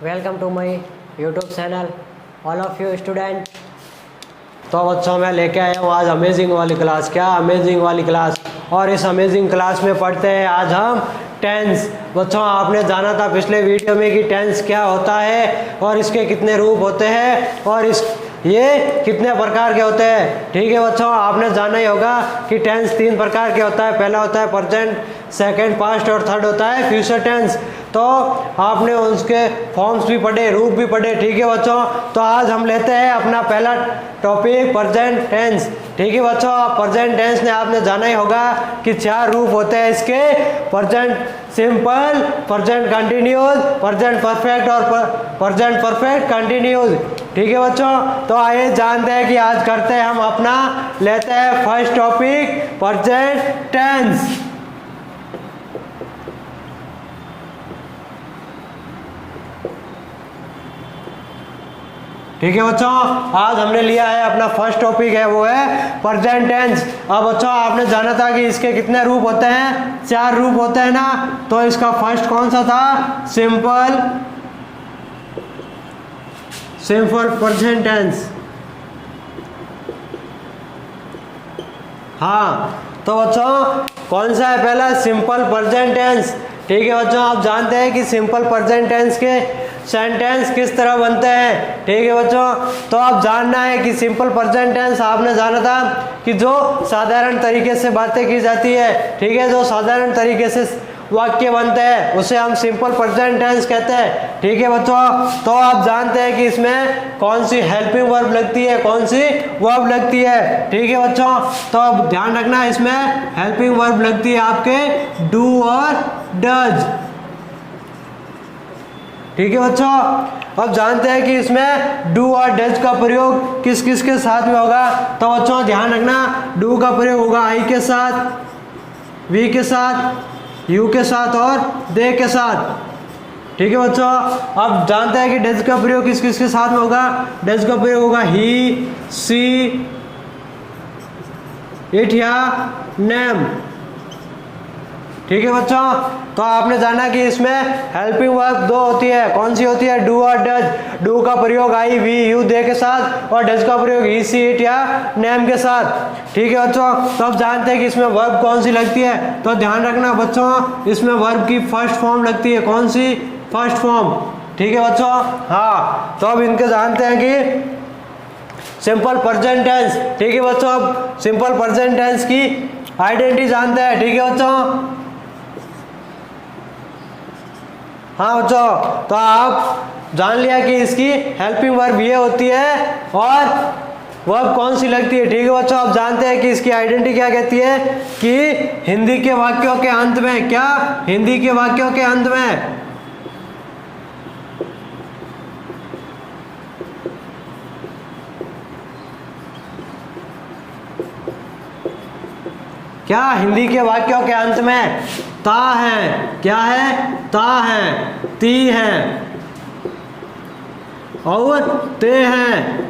Welcome to my YouTube channel all of you student. तो बच्चों मैं लेके आया हूँ आज अमेजिंग वाली क्लास। क्या अमेजिंग वाली क्लास? और इस अमेजिंग क्लास में पढ़ते हैं आज हम टेंस। बच्चों आपने जाना था पिछले वीडियो में कि टेंस क्या होता है और इसके कितने रूप होते हैं और ये कितने प्रकार के होते हैं। ठीक है बच्चों, आपने जाना ही होगा कि टेंस 3 प्रकार के होता है। पहला होता है प्रेजेंट, सेकंड पास्ट और थर्ड होता है फ्यूचर टेंस। तो आपने उसके फॉर्म्स भी पढ़े, रूप भी पढ़े। ठीक है बच्चों, तो आज हम लेते हैं अपना पहला टॉपिक प्रेजेंट टेंस। ठीक है बच्चों, प्रेजेंट टेंस ने आपने जाना ही होगा कि 4 रूप होते हैं इसके। Present simple, present continuous, present perfect और प्रेजेंट परफेक्ट कंटिन्यूअस। ठीक है बच्चों, तो आइए जानते हैं कि आज करते हैं हम अपना लेते हैं फर्स्ट टॉपिक प्रेजेंट टेंस। ठीक है बच्चों, आज हमने लिया है अपना फर्स्ट टॉपिक है वो है प्रेजेंट टेंस। अब बच्चों आपने जाना था कि इसके कितने रूप होते हैं, 4 रूप होते हैं ना। तो इसका फर्स्ट कौन सा था? Simple present tense. हाँ, तो बच्चों कौन सा है पहला? Simple present tense. ठीक है बच्चों, आप जानते हैं कि सिंपल प्रेजेंट टेंस के सेंटेंस किस तरह बनते हैं। ठीक है बच्चों, तो आप जानना है कि सिंपल प्रेजेंट टेंस आपने जाना था कि जो साधारण तरीके से बातें की जाती है। ठीक है, जो साधारण तरीके से वाक्य बनते हैं उसे हम सिंपल प्रेजेंट टेंस कहते हैं। ठीक है बच्चों, तो आप जानते हैं कि इसमें कौन सी हेल्पिंग वर्ब लगती है, कौन सी वर्ब लगती है। ठीक है बच्चों, तो अब ध्यान रखना इसमें हेल्पिंग वर्ब लगती है आपके डू और डज। ठीक है बच्चों, अब जानते हैं कि इसमें डू और डज का प्रयोग किस किस के साथ में होगा। तो बच्चों ध्यान रखना, डू का प्रयोग होगा आई के साथ, वी के साथ, यू के साथ और दे के साथ। ठीक है बच्चों, अब जानते हैं कि डज का प्रयोग किस किस के साथ में होगा। डज का प्रयोग होगा ही, सी, इट या नेम। ठीक है बच्चों, तो आपने जाना कि इसमें हेल्पिंग वर्ब 2 होती है। कौन सी होती है? डू और डज। डू का प्रयोग आई, वी, यू, दे के साथ और डज का प्रयोग ही, सी, इट या नेम के साथ। ठीक है बच्चों, तो अब जानते हैं कि इसमें वर्ब कौन सी लगती है। तो ध्यान रखना बच्चों, इसमें वर्ब की फर्स्ट फॉर्म लगती है। कौन सी? First form. ठीक है बच्चों, हाँ, तो अब इनके जानते हैं कि सिंपल प्रेजेंट टेंस। ठीक है बच्चों, अब सिंपल प्रेजेंट टेंस की आइडेंटिटी जानते हैं। ठीक है बच्चों, हाँ बच्चों, तो आप जान लिया कि इसकी हेल्पिंग वर्ब ये होती है और वर्ब कौन सी लगती है। ठीक है बच्चों, आप जानते हैं कि इसकी आइडेंटिटी क्या कहती है कि हिंदी के वाक्यों के अंत में, क्या हिंदी के वाक्यों के अंत में, क्या हिंदी के वाक्यों के अंत में ता है। क्या है? ता है, ती है और ते हैं।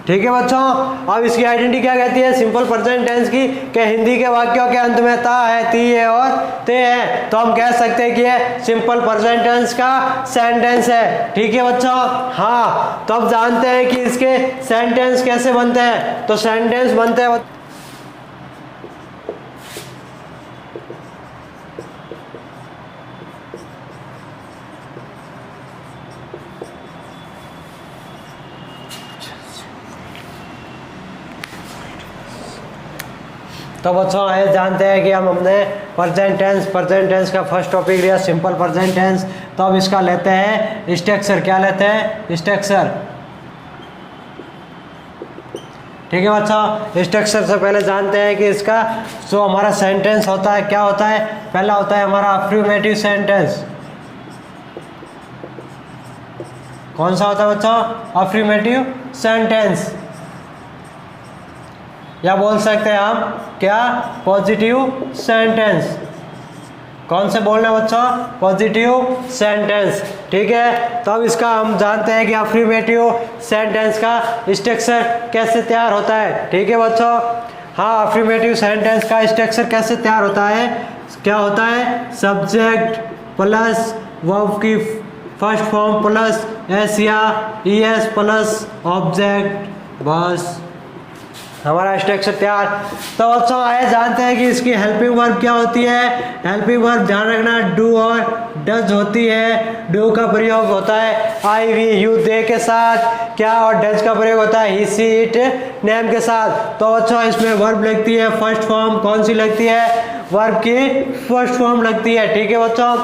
ठीक है बच्चों, अब इसकी आइडेंटिटी क्या कहती है सिंपल प्रेजेंट टेंस की? कि हिंदी के वाक्यों के अंत में ता है, ती है और ते है। तो हम कह सकते हैं कि ये सिंपल प्रेजेंट टेंस का सेंटेंस है। ठीक है बच्चों, हाँ, तो अब जानते हैं कि इसके सेंटेंस कैसे बनते हैं। तो सेंटेंस बनते हैं तो बच्चों ये जानते हैं कि हमने प्रेजेंट टेंस का फर्स्ट टॉपिक लिया सिंपल प्रेजेंट टेंस। तो अब इसका लेते हैं स्ट्रक्चर। क्या लेते हैं? स्ट्रक्चर। ठीक है बच्चों, स्ट्रक्चर से पहले जानते हैं कि इसका जो हमारा सेंटेंस होता है क्या होता है। पहला होता है हमारा अफर्मेटिव सेंटेंस। कौन सा होता है बच्चों? अफर्मेटिव सेंटेंस, या बोल सकते हैं हम क्या? Positive sentence. कौन से बोलना है बच्चों? Positive sentence. ठीक है, तो अब इसका हम जानते हैं कि अफर्मेटिव सेंटेंस का स्ट्रक्चर कैसे तैयार होता है। ठीक है बच्चों, हाँ, अफर्मेटिव सेंटेंस का स्ट्रक्चर कैसे तैयार होता है। क्या होता है, सब्जेक्ट प्लस वर्ब की फर्स्ट फॉर्म प्लस एस या ईएस प्लस ऑब्जेक्ट, बस हमारा स्ट्रक्चर तैयार। तो बच्चों आइए जानते हैं कि इसकी हेल्पिंग वर्ब क्या होती है। हेल्पिंग वर्ब ध्यान रखना डू और डज होती है। डू का प्रयोग होता है आई वी यू दे के साथ, क्या, और डज का प्रयोग होता है ही सी इट नेम के साथ। तो बच्चों इसमें वर्ब लगती है फर्स्ट फॉर्म, कौन सी लगती है, वर्ब की फर्स्ट फॉर्म लगती है, ठीक है बच्चों।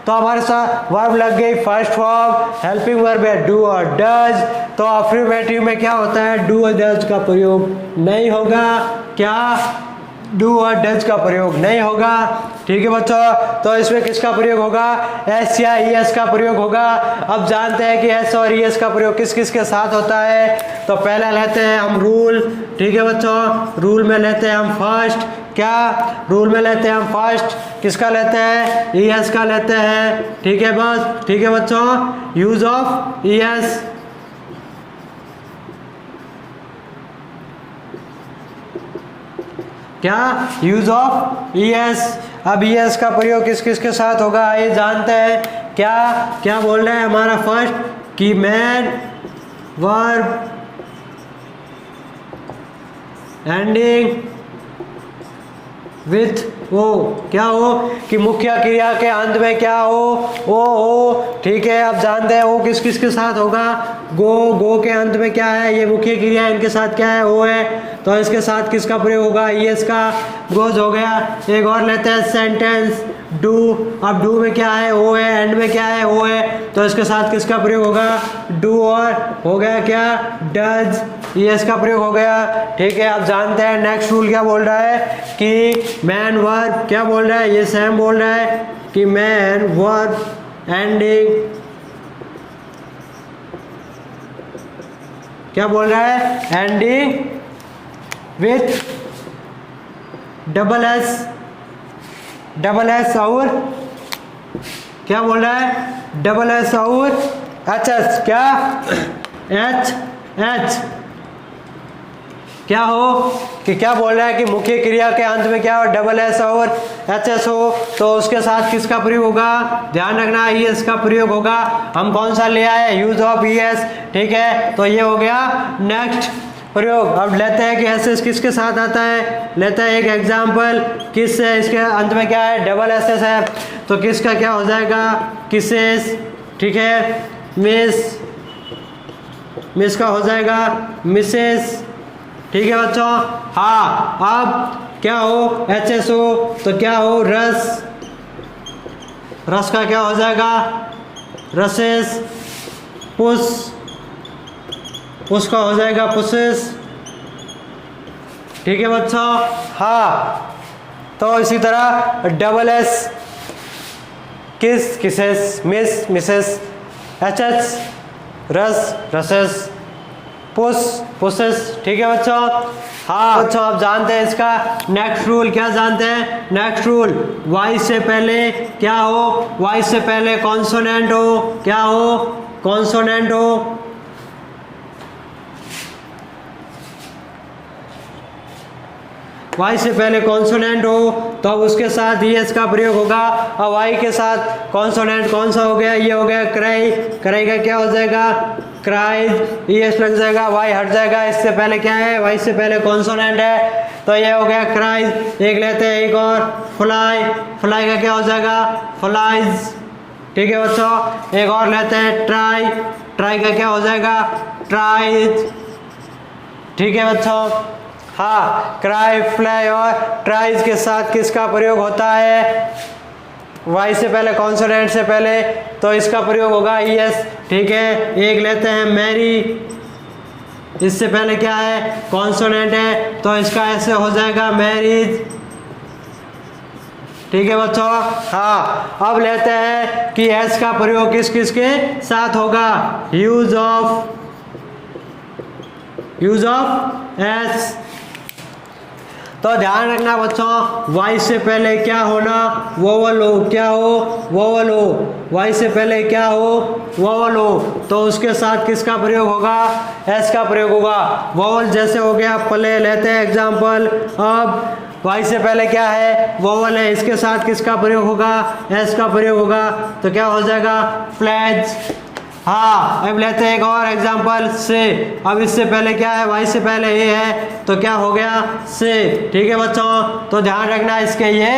तो हमारे साथ वर्ब लग गई फर्स्ट फॉर्म, हेल्पिंग वर्ब है डू और डज। तो अफर्मेटिव में क्या होता है, डू और डज का प्रयोग नहीं होगा, क्या, डू और डज का प्रयोग नहीं होगा, ठीक है बच्चों। तो इसमें किसका प्रयोग होगा, एस या ई एस का प्रयोग होगा। अब जानते हैं कि एस और ई एस का प्रयोग किस किस के साथ होता है। तो पहला लेते हैं हम रूल, ठीक है बच्चों, रूल में लेते हैं हम फर्स्ट, क्या, रूल में लेते हैं हम फर्स्ट, किसका लेते हैं, ई एस का लेते हैं, ठीक है बस, ठीक है बच्चों। यूज ऑफ ई एस, क्या, यूज ऑफ ई एस। अब ई एस का प्रयोग किस किस के साथ होगा ये जानते हैं। क्या क्या बोल रहा है हमारा फर्स्ट, कि main verb ending with O, क्या हो, कि मुख्य क्रिया के अंत में क्या हो, ओ, ठीक है। अब जानते हैं वो किस किस के साथ होगा, गो के अंत में क्या है, ये मुख्य क्रिया, इनके साथ क्या है, ओ है, तो इसके साथ किसका प्रयोग होगा, ईएस का, गोज हो गया। एक और लेते हैं सेंटेंस डू, अब डू में क्या है, ओ है, एंड में क्या है, ओ है, तो इसके साथ किसका प्रयोग होगा, डू, और हो गया क्या, डज, ईएस का प्रयोग हो गया, ठीक है। अब जानते हैं नेक्स्ट रूल क्या बोल रहा है, कि मैन वर्ब, क्या बोल रहा है, ये सेम बोल रहा है कि मैन वर्ब एंडिंग, क्या बोल रहा है, एंडिंग विथ डबल एस और क्या बोल रहा है, डबल एस और एच एस, क्या, एच क्या हो, कि क्या बोल रहा है कि मुख्य क्रिया के अंत में क्या हो, डबल एस और एच एस हो, तो उसके साथ किसका प्रयोग होगा, ध्यान रखना ई एस का प्रयोग होगा। हम कौन सा ले आए, यूज ऑफ ई एस, ठीक है। तो ये हो गया नेक्स्ट प्रयोग। अब लेते हैं कि एस एस किसके साथ आता है, लेते हैं एक एग्जाम्पल, किस है, इसके अंत में क्या है, डबल एस एस है, तो किसका क्या हो जाएगा, किसेस, ठीक है, मिस का हो जाएगा मिसेस, ठीक है बच्चों। हाँ, अब क्या हो, एच एस हो तो क्या हो, रस का क्या हो जाएगा, रसेस, पुस का हो जाएगा पुसेस, ठीक है बच्चों। हाँ, तो इसी तरह double S kisses, Mrs, H H रसेस, पुसेस, ठीक है बच्चों। हाँ बच्चों, आप जानते हैं इसका नेक्स्ट रूल, क्या जानते हैं, नेक्स्ट रूल, वाई से पहले क्या हो, वाई से पहले कॉन्सोनेंट हो, क्या हो, कॉन्सोनेंट हो, वाई से पहले कॉन्सोनेंट हो तो अब उसके साथ ईएस का प्रयोग होगा। अब वाई के साथ कॉन्सोनेंट कौन सा हो गया, ये हो गया क्राई, क्राई का क्या हो जाएगा, क्राइज, ईएस लग जाएगा, वाई हट जाएगा, इससे पहले क्या है, वाई से पहले कॉन्सोनेंट है, तो ये हो गया क्राइज। एक लेते हैं एक और, फ्लाई, फ्लाई का क्या हो जाएगा, फ्लाइज, ठीक है बच्चों। एक और लेते हैं ट्राई, ट्राई का क्या हो जाएगा, ट्राइज, ठीक है बच्चों। हाँ, क्राई, फ्लाई और ट्राइज के साथ किसका प्रयोग होता है, वाई से पहले कॉन्सोनेंट से पहले, तो इसका प्रयोग होगा ईएस, ठीक है। एक लेते हैं मैरी, इससे पहले क्या है, कॉन्सोनेंट है, तो इसका ऐसे हो जाएगा मैरिज, ठीक है बच्चों। हाँ, अब लेते हैं कि एस का प्रयोग किस किस के साथ होगा, यूज ऑफ एस। तो ध्यान रखना बच्चों, वाई से पहले क्या होना, वोवल हो, क्या हो, वोवल हो, वाई से पहले क्या हो, वोवल हो, तो उसके साथ किसका प्रयोग होगा, एस का प्रयोग होगा। वोवल जैसे हो गया प्ले, लेते हैं एग्जाम्पल। अब वाई से पहले क्या है, वोवल है, इसके साथ किसका प्रयोग होगा, एस का प्रयोग होगा, तो क्या हो जाएगा, फ्लैज। हाँ, अब लेते हैं एक और एग्जांपल से। अब इससे पहले क्या है, वाई से पहले ए है, तो क्या हो गया, से। ठीक है बच्चों, तो ध्यान रखना इसके ये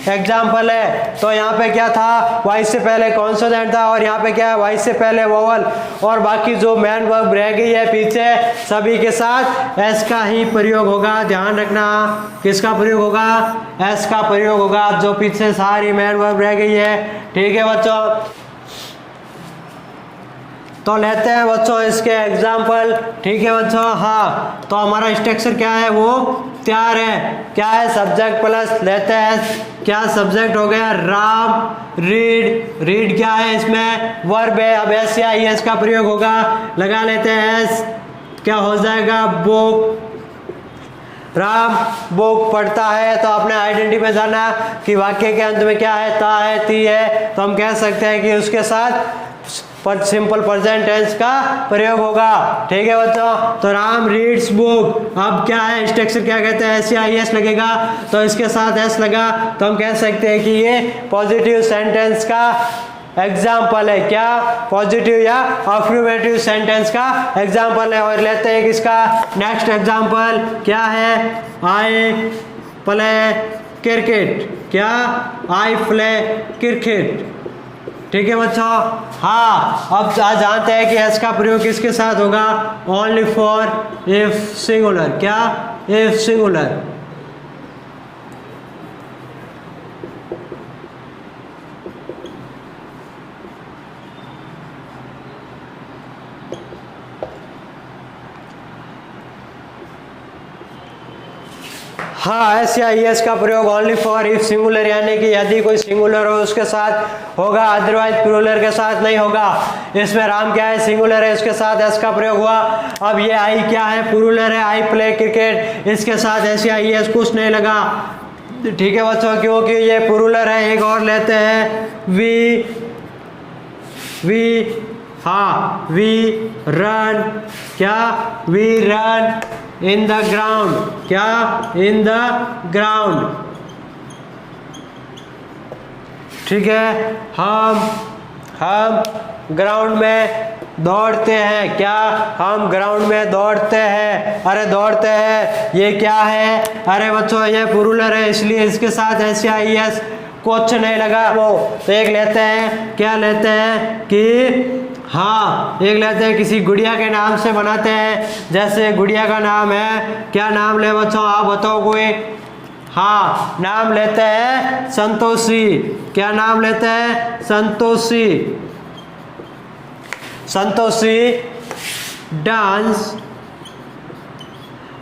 एग्जांपल है। तो यहाँ पे क्या था, वाई से पहले कॉन्सोनेंट था, और यहाँ पे क्या है, वाई से पहले वोवल, और बाकी जो मेन वर्ब रह गई है पीछे सभी के साथ एस का ही प्रयोग होगा। ध्यान रखना, किसका प्रयोग होगा, एस का प्रयोग होगा, जो पीछे सारी मेन वर्ब रह गई है। ठीक है बच्चों, तो लेते हैं बच्चों इसके एग्जाम्पल। ठीक है बच्चों, हाँ, तो हमारा स्ट्रक्चर क्या है, वो तैयार है। क्या है, सब्जेक्ट प्लस लेते हैं, क्या सब्जेक्ट हो गया, राम रीड। रीड क्या है, इसमें वर्ब है, अब एस या ई एस का प्रयोग होगा, लगा लेते हैं एस, क्या हो जाएगा, बुक। राम बुक पढ़ता है, तो आपने आइडेंटिटी में जाना कि वाक्य के अंत में क्या है, ता है, ती है, तो हम कह सकते हैं कि उसके साथ पर सिंपल प्रेजेंट टेंस का प्रयोग होगा। ठीक है बच्चों, तो राम रीड्स बुक। अब क्या है, स्ट्रक्चर क्या कहते हैं, एस या आई एस लगेगा, तो इसके साथ एस लगा, तो हम कह सकते हैं कि ये पॉजिटिव सेंटेंस का एग्जाम्पल है। क्या, पॉजिटिव या अफर्मेटिव सेंटेंस का एग्जाम्पल है। और लेते हैं किसका नेक्स्ट एग्जाम्पल, क्या है, आई प्ले क्रिकेट। क्या, आई प्ले क्रिकेट। ठीक है बच्चों, हाँ, अब आज जानते हैं कि एस का प्रयोग किसके साथ होगा, ओनली फॉर इफ सिंगुलर। क्या, इफ सिंगुलर। हाँ, एस या एस का प्रयोग ओनली फॉर इफ सिंगुलर, यानी कि यदि कोई सिंगुलर हो उसके साथ होगा, अदरवाइज प्लूरल के साथ नहीं होगा। इसमें राम क्या है, सिंगुलर है, उसके साथ एस का प्रयोग हुआ। अब ये आई क्या है, प्लूरल है, आई प्ले क्रिकेट, इसके साथ एस या एस कुछ नहीं लगा। ठीक है बच्चों, क्योंकि ये प्लूरल है। एक और लेते हैं, वी, हाँ, वी रन। क्या, we run in the ground. क्या, इन द ग्राउंड। ठीक है, हम ग्राउंड में दौड़ते हैं। क्या, हम ग्राउंड में दौड़ते हैं। अरे दौड़ते हैं, ये क्या है, अरे बच्चों ये प्लूरल है, इसलिए इसके साथ एस या ई एस कुछ नहीं लगा। वो तो एक लेते हैं, क्या लेते हैं कि, हाँ, एक लेते हैं किसी गुड़िया के नाम से बनाते हैं। जैसे गुड़िया का नाम है, क्या नाम ले बच्चों, आप बताओ कोई। हाँ, नाम लेते हैं संतोषी। क्या नाम लेते हैं, संतोषी। संतोषी डांस।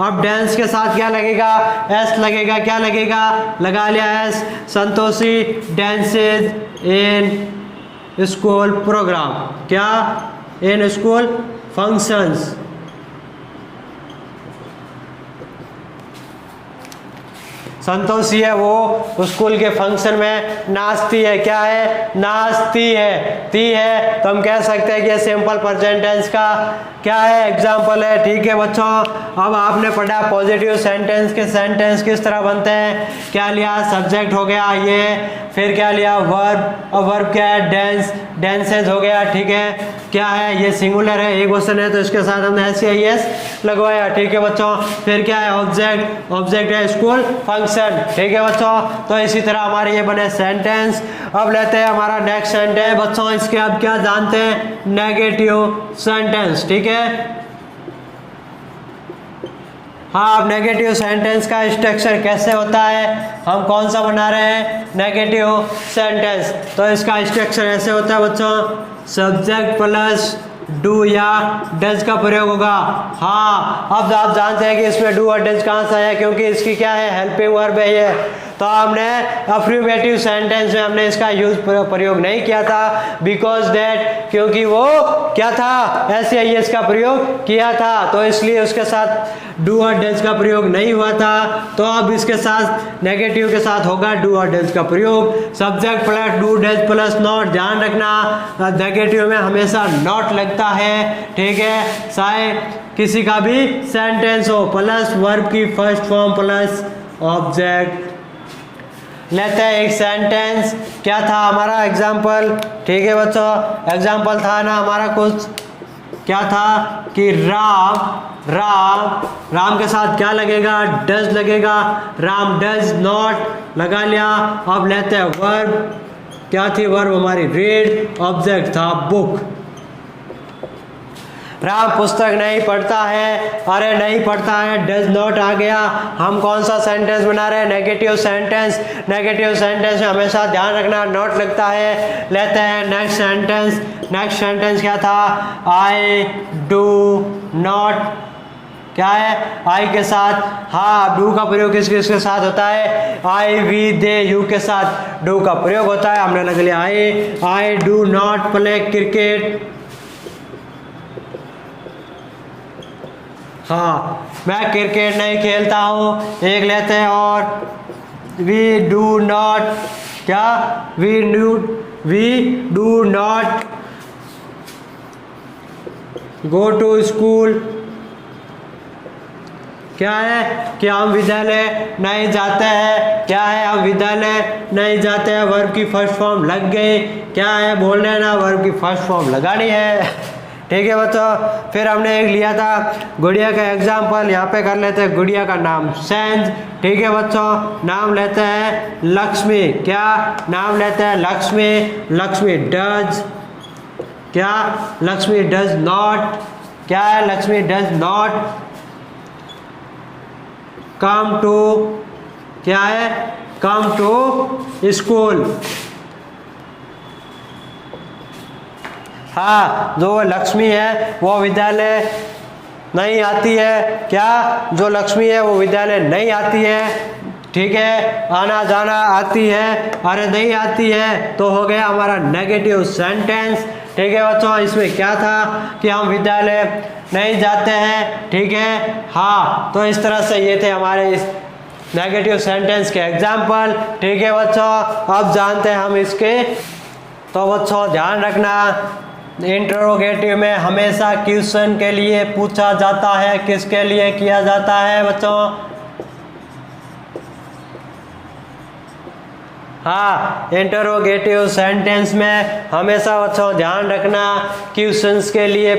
अब डांस के साथ क्या लगेगा, एस लगेगा। क्या लगेगा, लगा लिया S. Santoshi dances in school programme. क्या, इन स्कूल फंक्शंस। संतोषी है, वो स्कूल के फंक्शन में नाचती है। क्या है, नाचती है, ती है, तो हम कह सकते हैं कि ये सिंपल प्रेजेंट टेंस का क्या है, एग्जाम्पल है। ठीक है बच्चों, अब आपने पढ़ा पॉजिटिव सेंटेंस के सेंटेंस किस तरह बनते हैं। क्या लिया, सब्जेक्ट हो गया ये, फिर क्या लिया, वर्ब। अब वर्ब क्या है, डेंस, डेंसेज हो गया। ठीक है, क्या है, ये सिंगुलर है, एक क्वेश्चन है, तो इसके साथ हमने एस या एस लगवाया। ठीक है बच्चों, फिर क्या है, ऑब्जेक्ट। ऑब्जेक्ट है स्कूल फंक्शन। ठीक है बच्चों, तो इसी तरह हमारे ये बने सेंटेंस। अब लेते हैं हमारा नेक्स्ट सेंटेंस बच्चों, इसके अब क्या जानते हैं, नेगेटिव सेंटेंस। ठीक है, हाँ, अब नेगेटिव सेंटेंस का स्ट्रक्चर कैसे होता है, हम कौन सा बना रहे हैं, नेगेटिव सेंटेंस। तो इसका स्ट्रक्चर ऐसे होता है बच्चों, सब्जेक्ट प्लस डू या डज का प्रयोग होगा। हाँ, अब आप जानते हैं कि इसमें डू और डज कहाँ से आया, क्योंकि इसकी क्या है, हेल्पिंग वर्ब है ये। तो हमने अफर्मेटिव सेंटेंस में हमने इसका यूज प्रयोग नहीं किया था, बिकॉज दैट, क्योंकि वो क्या था, एस या एस का प्रयोग किया था, तो इसलिए उसके साथ डू और डज का प्रयोग नहीं हुआ था। तो अब इसके साथ नेगेटिव के साथ होगा डू और डज का प्रयोग। Subject plus do does plus not. ध्यान रखना, नेगेटिव में हमेशा नॉट लगता है। ठीक है, चाहे किसी का भी सेंटेंस हो, प्लस वर्ब की फर्स्ट फॉर्म प्लस ऑब्जेक्ट। लेते हैं एक सेंटेंस, क्या था हमारा एग्जाम्पल, ठीक है बच्चों, एग्जाम्पल था ना हमारा कुछ, क्या था कि राम के साथ क्या लगेगा, डज लगेगा, राम डज नॉट लगा लिया। अब लेते हैं वर्ब, क्या थी वर्ब हमारी, रीड, ऑब्जेक्ट था बुक। राम पुस्तक नहीं पढ़ता है, अरे नहीं पढ़ता है, डज नॉट आ गया। हम कौन सा सेंटेंस बना रहे हैं, नेगेटिव सेंटेंस। नेगेटिव सेंटेंस में हमेशा ध्यान रखना नॉट लगता है। लेते हैं नेक्स्ट सेंटेंस, नेक्स्ट सेंटेंस क्या था, आई डू नॉट, क्या है, आई के साथ, हाँ डू का प्रयोग किस किस के साथ होता है, आई वी दे यू के साथ डू का प्रयोग होता है। हमने लग लिया I do not play cricket, हाँ मैं क्रिकेट नहीं खेलता हूँ। एक लेते हैं और, वी डू नॉट, क्या, we do not go to school, क्या है कि हम विद्यालय नहीं जाते हैं, क्या है हम विद्यालय नहीं जाते हैं, वर्ब की फर्स्ट फॉर्म लग गई, क्या है बोल रहे ना, वर्ब की फर्स्ट फॉर्म लगानी है, ठीक है बच्चों। फिर हमने एक लिया था गुड़िया का एग्जाम्पल, यहाँ पे कर लेते हैं गुड़िया का नाम सेंज, ठीक है बच्चों। नाम लेते हैं लक्ष्मी, क्या नाम लेते हैं लक्ष्मी, लक्ष्मी डज, क्या लक्ष्मी डज नॉट, क्या है Lakshmi does not come to, क्या है कम टू स्कूल, हाँ जो लक्ष्मी है वो विद्यालय नहीं आती है, क्या जो लक्ष्मी है वो विद्यालय नहीं आती है, ठीक है, आना जाना आती है, अरे नहीं आती है, तो हो गया हमारा नेगेटिव सेंटेंस, ठीक है बच्चों। इसमें क्या था कि हम विद्यालय नहीं जाते हैं, ठीक है, हाँ तो इस तरह से ये थे हमारे इस नेगेटिव सेंटेंस के एग्जाम्पल, ठीक है बच्चों। अब जानते हैं हम इसके, तो बच्चों ध्यान रखना इंटरोगेटिव में हमेशा क्वेश्चन के लिए पूछा जाता है, किसके लिए किया जाता है बच्चों, हाँ इंटरोगेटिव सेंटेंस में हमेशा बच्चों ध्यान रखना क्वेश्चंस के लिए,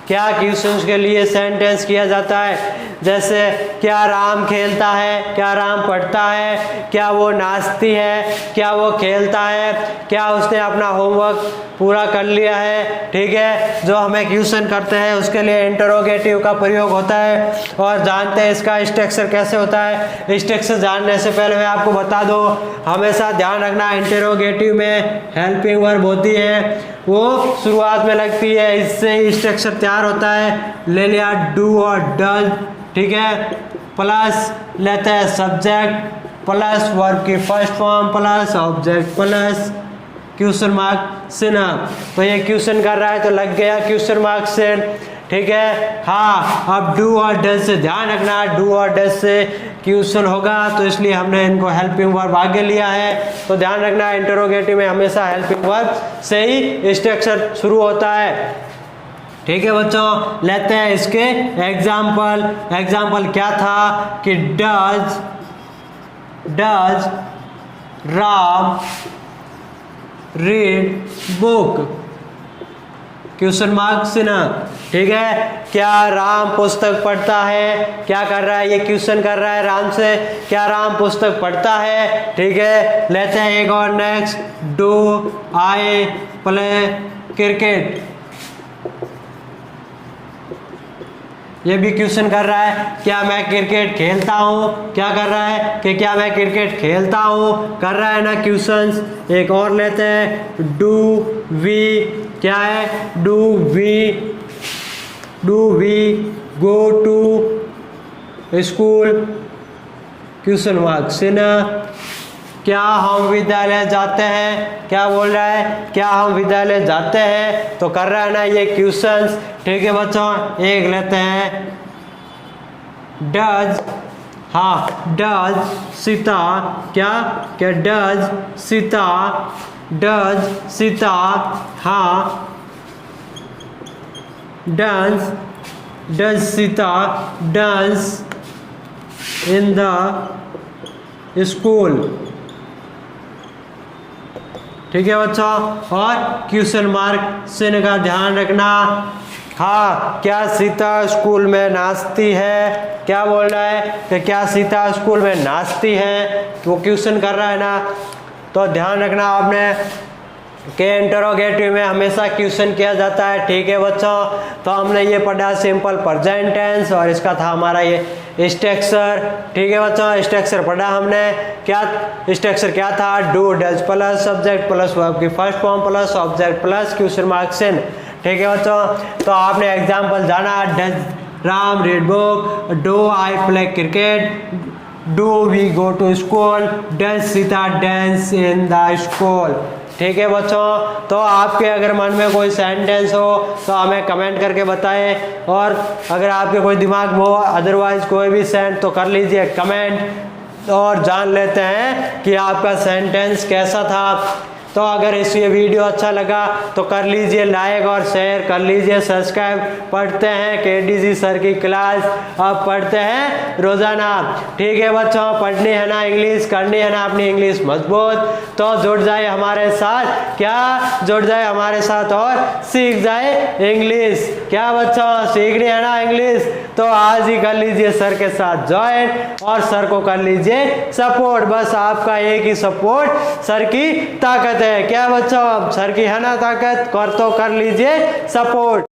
क्या क्वेश्चंस के लिए सेंटेंस किया जाता है, जैसे क्या राम खेलता है, क्या राम पढ़ता है, क्या वो नाचती है, क्या वो खेलता है, क्या उसने अपना होमवर्क पूरा कर लिया है, ठीक है। जो हमें क्वेश्चन करते हैं उसके लिए इंटरोगेटिव का प्रयोग होता है। और जानते हैं इसका स्ट्रक्चर कैसे होता है, स्ट्रक्चर जानने से पहले मैं आपको बता दूं, हमेशा ध्यान रखना इंटरोगेटिव में हेल्पिंग वर्ब होती है, वो शुरुआत में लगती है, इससे स्ट्रक्चर तैयार होता है। ले लिया डू और डज, ठीक है, प्लस लेते हैं सब्जेक्ट प्लस वर्ब की first form plus object plus question mark sign. तो ये क्वेश्चन कर रहा है तो लग गया क्वेश्चन मार्क सिन, ठीक है, हाँ। अब डू और डज से ध्यान रखना, डू और डज से क्वेश्चन होगा तो इसलिए हमने इनको हेल्पिंग वर्ब आगे लिया है। तो ध्यान रखना इंटरोगेटिव में हमेशा हेल्पिंग वर्ब से ही स्ट्रक्चर शुरू होता है, ठीक है बच्चों। लेते हैं इसके एग्जाम्पल। एग्जाम्पल क्या था कि does Ram read book, question mark Sinha, ठीक है। क्या राम पुस्तक पढ़ता है, क्या कर रहा है, ये क्वेश्चन कर रहा है राम से, क्या राम पुस्तक पढ़ता है, ठीक है। लेते हैं एक और next, do I play cricket, ये भी क्वेश्चन कर रहा है क्या मैं क्रिकेट खेलता हूँ, क्या कर रहा है कि क्या मैं क्रिकेट खेलता हूँ, कर रहा है ना क्वेश्चंस। एक और लेते हैं डू वी, क्या है do we go to school, question mark Sinha. क्या हम विद्यालय जाते हैं, क्या बोल रहा है क्या हम विद्यालय जाते हैं, तो कर रहा है ना ये क्वेश्चंस, ठीक है बच्चों। एक लेते हैं डज, हाँ डज सीता, क्या क्या डज सीता हाँ does Sita dance in the school. ठीक है बच्चों, और क्वेश्चन मार्क चिन्ह का ध्यान रखना। हाँ, क्या सीता स्कूल में नाचती है? क्या बोल रहा है कि क्या सीता स्कूल में नाचती है? वो क्वेश्चन कर रहा है ना, तो ध्यान रखना आपने के इंटरोगेटिव में हमेशा क्वेश्चन किया जाता है। ठीक है बच्चों, तो हमने ये पढ़ा सिंपल प्रेजेंट टेंस और इसका था हमारा ये स्ट्रक्चर। ठीक है बच्चों, स्ट्रक्चर पढ़ा हमने। क्या स्ट्रक्चर क्या था? Do does plus subject plus verb की first form plus object plus question mark चिन्ह। ठीक है बच्चों, तो आपने एग्जाम्पल जाना। Does Ram read book, do I play cricket, do we go to school, does Sita dance in the school. ठीक है बच्चों, तो आपके अगर मन में कोई सेंटेंस हो तो हमें कमेंट करके बताएं, और अगर आपके कोई दिमाग में हो अदरवाइज कोई भी सेंट तो कर लीजिए कमेंट, और जान लेते हैं कि आपका सेंटेंस कैसा था। तो अगर इस ये वीडियो अच्छा लगा तो कर लीजिए लाइक और शेयर कर लीजिए सब्सक्राइब। पढ़ते हैं केडीजी सर की क्लास, अब पढ़ते हैं रोजाना। ठीक है बच्चों, पढ़नी है ना इंग्लिश, करनी है ना अपनी इंग्लिश मजबूत, तो जुड़ जाए हमारे साथ। क्या जुड़ जाए हमारे साथ और सीख जाए इंग्लिश। क्या बच्चों, सीखनी है ना इंग्लिश, तो आज ही कर लीजिए सर के साथ ज्वाइन, और सर को कर लीजिए सपोर्ट। बस आपका एक ही सपोर्ट, सर की ताकत है। क्या बच्चों, सर की है ना ताकत, कर तो कर लीजिए सपोर्ट।